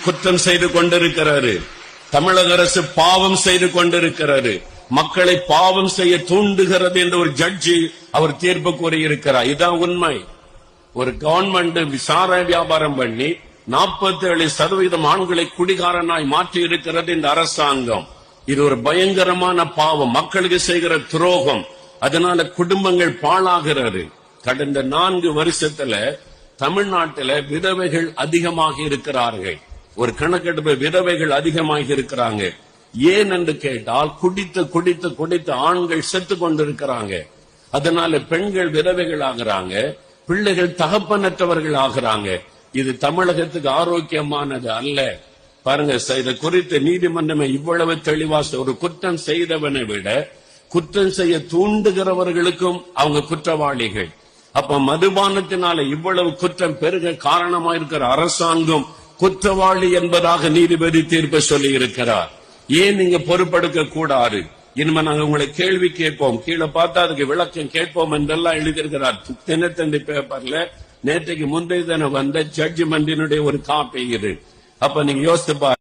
குற்றம் செய்து கொண்டிருக்கிறாரு. தமிழக அரசு பாவம் செய்து கொண்டிருக்கிறாரு. மக்களை பாவம் செய்ய தூண்டுகிறது என்று ஒரு ஜட்ஜி அவர் தீர்ப்பு கூறியிருக்கிறார். இதுதான் உண்மை. ஒரு கவர்மெண்ட் விசாரணை வியாபாரம் பண்ணி 47% ஆண்களை குடிகாரனாய் மாற்றி இருக்கிறது இந்த அரசாங்கம். இது ஒரு பயங்கரமான பாவம், மக்களுக்கு செய்கிற துரோகம். அதனால குடும்பங்கள் பாழாகிறது. கடந்த 4 வருஷத்துல தமிழ்நாட்டில விதவைகள் அதிகமாக இருக்கிறார்கள். ஒரு கணக்கெடுப்பு, விதவைகள் அதிகமாக இருக்கிறாங்க. ஏன் என்று கேட்டால் குடித்து குடித்து குடித்து ஆண்கள் செத்து கொண்டிருக்கிறாங்க. அதனால பெண்கள் விதவைகள் ஆகிறாங்க, பிள்ளைகள் தகப்பனற்றவர்கள் ஆகிறாங்க. இது தமிழகத்துக்கு ஆரோக்கியமானது அல்ல. பாருங்க, இதை குறித்து நீதிமன்றமே இவ்வளவு தெளிவா, ஒரு குற்றம் செய்தவனை விட குற்றம் செய்ய தூண்டுகிறவர்களுக்கும் அவங்க குற்றவாளிகள். அப்ப மதுபானத்தினால இவ்வளவு குற்றம் பெருக காரணமா இருக்கிற அரசாங்கம் குற்றவாளி என்பதாக நீதிபதி தீர்ப்பு சொல்லி இருக்கிறார். ஏன் நீங்க பொறுப்பெடுக்க கூடாது? இனிமே நாங்க உங்களை கேள்வி கேட்போம், கீழே பார்த்தா அதுக்கு விளக்கம் கேட்போம் என்றெல்லாம் எழுதியிருக்கிறார். தினத்தந்தி பேப்பர்ல நேற்றைக்கு முந்தைய தினம் வந்த ஜட்ஜ்மெண்டினுடைய ஒரு காப்பி இது. அப்ப நீங்க யோசித்து பாருங்க.